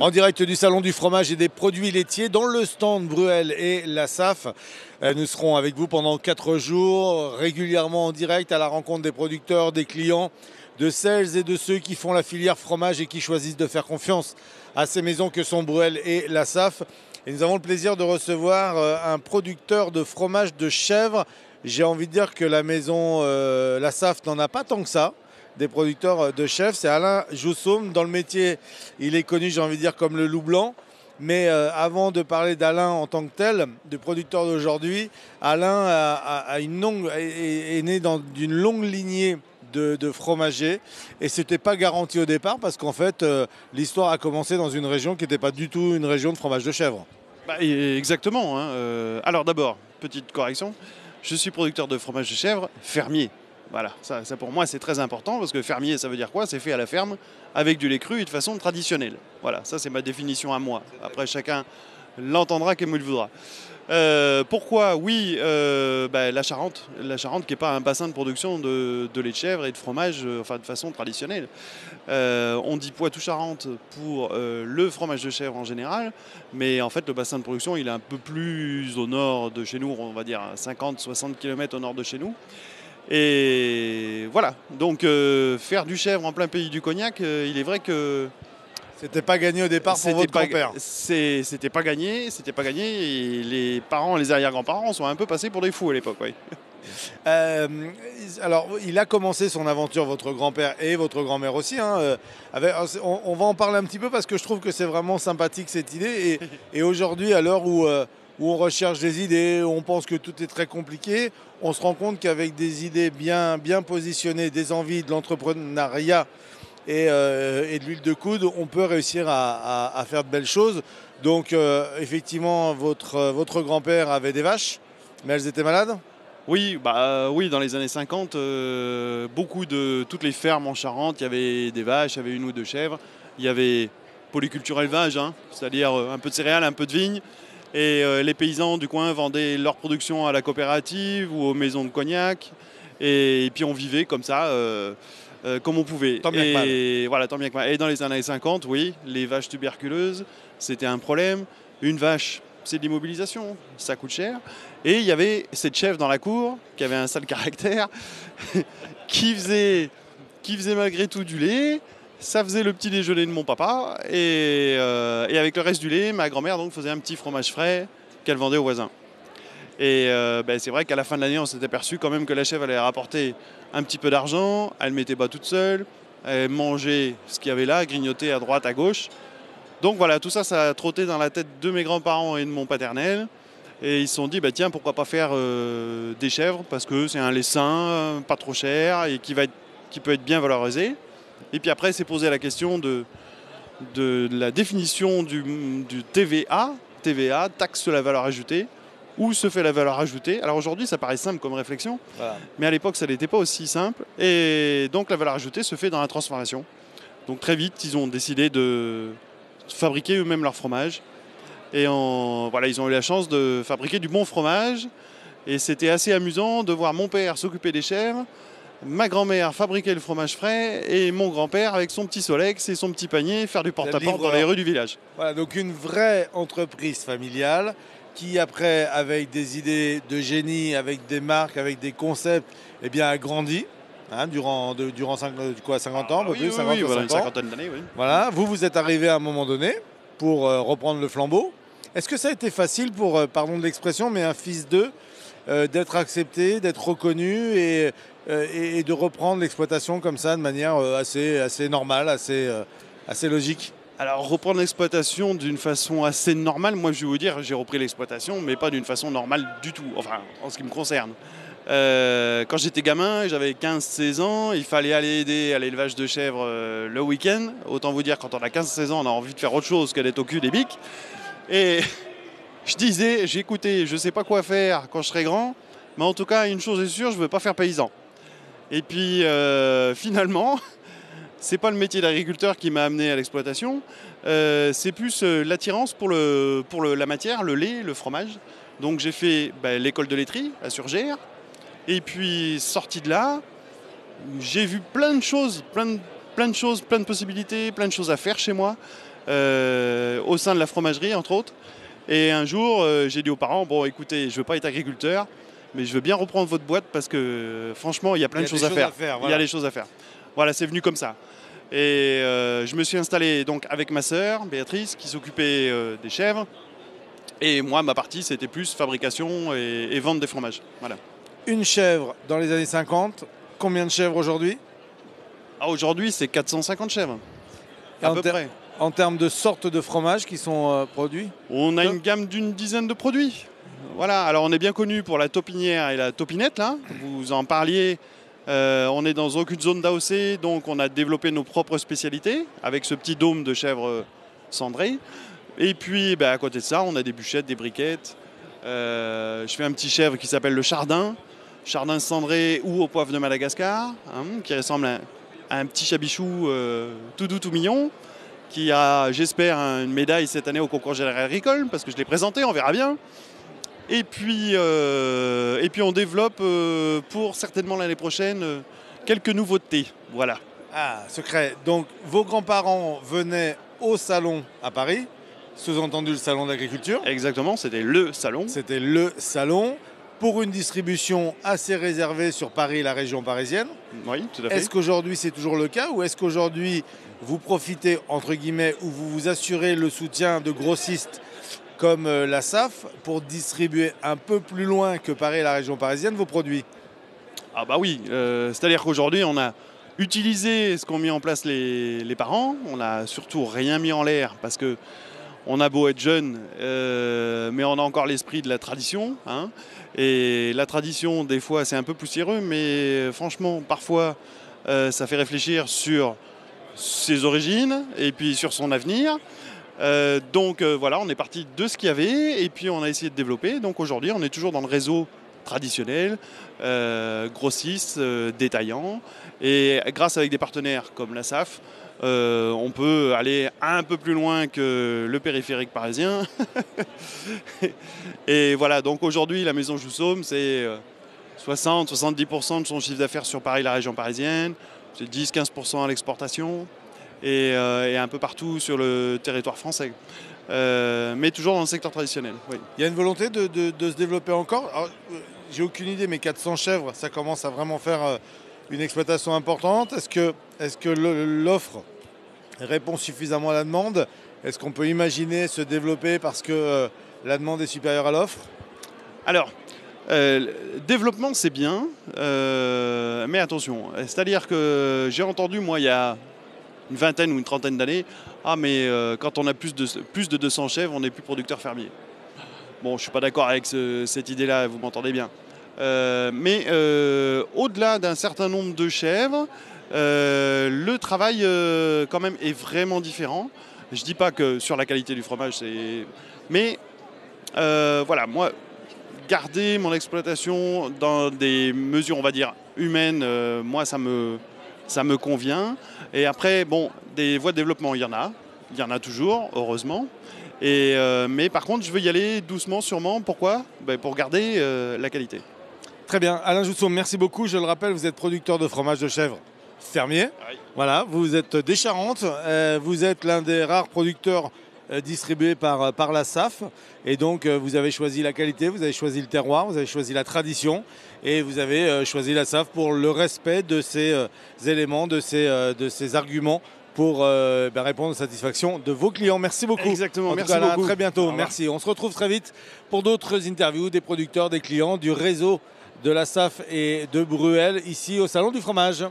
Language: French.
En direct du Salon du fromage et des produits laitiers dans le stand Bruel et la SAF. Nous serons avec vous pendant 4 jours, régulièrement en direct à la rencontre des producteurs, des clients, de celles et de ceux qui font la filière fromage et qui choisissent de faire confiance à ces maisons que sont Bruel et la SAF. Et nous avons le plaisir de recevoir un producteur de fromage de chèvre. J'ai envie de dire que la maison la SAF n'en a pas tant que ça. Des producteurs de chèvres, c'est Alain Joussaume. Dans le métier, il est connu, j'ai envie de dire, comme le loup blanc. Mais avant de parler d'Alain en tant que tel, du producteur d'aujourd'hui, Alain est né d'une longue lignée de fromagers. Et ce n'était pas garanti au départ parce qu'en fait, l'histoire a commencé dans une région qui n'était pas du tout une région de fromage de chèvre. Exactement. Alors d'abord, petite correction, je suis producteur de fromage de chèvre, fermier. Voilà, ça pour moi c'est très important parce que fermier ça veut dire quoi? C'est fait à la ferme avec du lait cru et de façon traditionnelle. Voilà, ça c'est ma définition à moi. Après chacun l'entendra comme il voudra. Pourquoi? Oui, la Charente qui n'est pas un bassin de production de lait de chèvre et de fromage de façon traditionnelle. On dit Poitou-Charentes pour le fromage de chèvre en général, mais en fait le bassin de production il est un peu plus au nord de chez nous, on va dire 50-60 km au nord de chez nous. Et voilà, donc faire du chèvre en plein pays du cognac, il est vrai que c'était pas gagné au départ pour votre grand-père. C'était pas gagné, et les parents, les arrière-grands-parents sont un peu passés pour des fous à l'époque, oui. Alors, il a commencé son aventure, votre grand-père et votre grand-mère aussi. On va en parler un petit peu parce que je trouve que c'est vraiment sympathique cette idée. Et aujourd'hui, à l'heure où on recherche des idées, où on pense que tout est très compliqué, on se rend compte qu'avec des idées bien positionnées, des envies, de l'entrepreneuriat et de l'huile de coude, on peut réussir à faire de belles choses. Donc, effectivement, votre grand-père avait des vaches, mais elles étaient malades ? Oui, dans les années 50, toutes les fermes en Charente, il y avait des vaches, il y avait 1 ou 2 chèvres, il y avait polyculture élevage, c'est-à-dire un peu de céréales, un peu de vignes. Et les paysans du coin vendaient leur production à la coopérative ou aux maisons de cognac. Et puis on vivait comme ça, comme on pouvait. Tant bien que mal. Voilà, tant bien que mal. Et dans les années 50, oui, les vaches tuberculeuses, c'était un problème. Une vache, c'est de l'immobilisation, ça coûte cher. Et il y avait cette chèvre dans la cour qui avait un sale caractère, qui faisait malgré tout du lait. Ça faisait le petit déjeuner de mon papa et avec le reste du lait, ma grand-mère donc faisait un petit fromage frais qu'elle vendait aux voisins. Et c'est vrai qu'à la fin de l'année, on s'est aperçu quand même que la chèvre allait rapporter un petit peu d'argent, elle ne mettait pas toute seule, elle mangeait ce qu'il y avait là, grignotait à droite, à gauche. Donc voilà, tout ça, ça a trotté dans la tête de mes grands-parents et de mon paternel. Et ils se sont dit, tiens, pourquoi pas faire des chèvres, parce que c'est un lait sain, pas trop cher et qui peut être bien valorisé. Et puis après, c'est posé la question de la définition du TVA, taxe sur la valeur ajoutée. Où se fait la valeur ajoutée? Alors aujourd'hui, ça paraît simple comme réflexion, voilà. Mais à l'époque, ça n'était pas aussi simple. Et donc la valeur ajoutée se fait dans la transformation. Donc très vite, ils ont décidé de fabriquer eux-mêmes leur fromage. Et ils ont eu la chance de fabriquer du bon fromage. Et c'était assez amusant de voir mon père s'occuper des chèvres, ma grand-mère fabriquait le fromage frais et mon grand-père avec son petit Solex et son petit panier faire du porte-à-porte dans les rues du village. Voilà, donc une vraie entreprise familiale qui après, avec des idées de génie, avec des marques, avec des concepts, a grandi durant 50 ans, un peu plus, 50 oui, voilà, ans. Une cinquantaine d'années, oui. Voilà, vous êtes arrivé à un moment donné pour reprendre le flambeau. Est-ce que ça a été facile pour, pardon de l'expression, mais un fils d'eux, d'être accepté, d'être reconnu et de reprendre l'exploitation comme ça de manière assez normale, assez logique? Alors reprendre l'exploitation d'une façon assez normale, moi je vais vous dire, j'ai repris l'exploitation, mais pas d'une façon normale du tout, enfin en ce qui me concerne. Quand j'étais gamin, j'avais 15-16 ans, il fallait aller aider à l'élevage de chèvres le week-end. Autant vous dire, quand on a 15-16 ans, on a envie de faire autre chose que d'être au cul des biques. Et j'écoutais, je ne sais pas quoi faire quand je serai grand, mais en tout cas, une chose est sûre, je ne veux pas faire paysan. Et puis, finalement, ce n'est pas le métier d'agriculteur qui m'a amené à l'exploitation, c'est plus l'attirance pour la matière, le lait, le fromage. Donc j'ai fait l'école de laiterie à Surgères, et puis sorti de là, j'ai vu plein de choses, plein de possibilités, plein de choses à faire chez moi. au sein de la fromagerie, entre autres. Et un jour, j'ai dit aux parents, bon écoutez, je ne veux pas être agriculteur, mais je veux bien reprendre votre boîte parce que franchement, il y a plein de choses à faire. Il y a des choses à faire. Voilà, c'est venu comme ça. Et je me suis installé donc avec ma sœur, Béatrice, qui s'occupait des chèvres. Et moi, ma partie, c'était plus fabrication et vente des fromages. Voilà. Une chèvre dans les années 50, combien de chèvres aujourd'hui? Aujourd'hui, c'est 450 chèvres, à peu près. En termes de sortes de fromages qui sont produits? On a une gamme d'une dizaine de produits. Voilà, alors on est bien connu pour la taupinière et la taupinette, là. Vous en parliez, on est dans aucune zone d'AOC, donc on a développé nos propres spécialités avec ce petit dôme de chèvre cendrée. Et puis à côté de ça, on a des bûchettes, des briquettes. Je fais un petit chèvre qui s'appelle le chardin cendré ou au poivre de Madagascar, qui ressemble à un petit chabichou tout doux, tout mignon, qui a, j'espère, une médaille cette année au concours général agricole, parce que je l'ai présenté, on verra bien. Et puis on développe pour certainement l'année prochaine quelques nouveautés. Voilà. Ah, secret. Donc vos grands-parents venaient au salon à Paris, sous-entendu le salon d'agriculture. Exactement, c'était le salon. C'était le salon pour une distribution assez réservée sur Paris et la région parisienne. Oui, tout à fait. Est-ce qu'aujourd'hui c'est toujours le cas ou est-ce qu'aujourd'hui vous profitez, entre guillemets, ou vous vous assurez le soutien de grossistes comme la SAF pour distribuer un peu plus loin que Paris et la région parisienne vos produits? Ah bah oui, c'est-à-dire qu'aujourd'hui on a utilisé ce qu'ont mis en place les parents, on n'a surtout rien mis en l'air parce que on a beau être jeune, mais on a encore l'esprit de la tradition. Et la tradition, des fois, c'est un peu poussiéreux, mais franchement, parfois, ça fait réfléchir sur ses origines et puis sur son avenir. Donc voilà, on est parti de ce qu'il y avait et puis on a essayé de développer. Donc aujourd'hui, on est toujours dans le réseau traditionnel, grossiste, détaillant. Et grâce avec des partenaires comme la SAF, on peut aller un peu plus loin que le périphérique parisien. Et voilà, donc aujourd'hui, la maison Joussaume, c'est 60-70% de son chiffre d'affaires sur Paris, la région parisienne. C'est 10-15% à l'exportation et un peu partout sur le territoire français. Mais toujours dans le secteur traditionnel. Oui. Il y a une volonté de se développer encore. J'ai aucune idée, mais 400 chèvres, ça commence à vraiment faire une exploitation importante. Est-ce que l'offre répond suffisamment à la demande? Est-ce qu'on peut imaginer se développer parce que la demande est supérieure à l'offre? Alors, développement, c'est bien, mais attention. C'est-à-dire que j'ai entendu, moi, il y a une vingtaine ou une trentaine d'années, mais quand on a plus de 200 chèvres, on n'est plus producteur fermier. Bon, je ne suis pas d'accord avec cette idée-là, vous m'entendez bien. Mais au-delà d'un certain nombre de chèvres, le travail quand même est vraiment différent. Je ne dis pas que sur la qualité du fromage, mais voilà, moi, garder mon exploitation dans des mesures, on va dire, humaines, moi, ça me convient. Et après, bon, des voies de développement, il y en a toujours, heureusement. Mais par contre, je veux y aller doucement, sûrement. Pourquoi? Pour garder la qualité. Très bien. Alain Joussaume, merci beaucoup. Je le rappelle, vous êtes producteur de fromage de chèvre fermier. Oui. Voilà, vous êtes des Charentes. Vous êtes l'un des rares producteurs distribués par la SAF. Et donc, vous avez choisi la qualité, vous avez choisi le terroir, vous avez choisi la tradition. Et vous avez choisi la SAF pour le respect de ces éléments, de ces arguments pour répondre aux satisfactions de vos clients. Merci beaucoup. Exactement, merci beaucoup. À très bientôt. Merci. On se retrouve très vite pour d'autres interviews des producteurs, des clients, du réseau de la SAF et de Bruel ici au Salon du Fromage.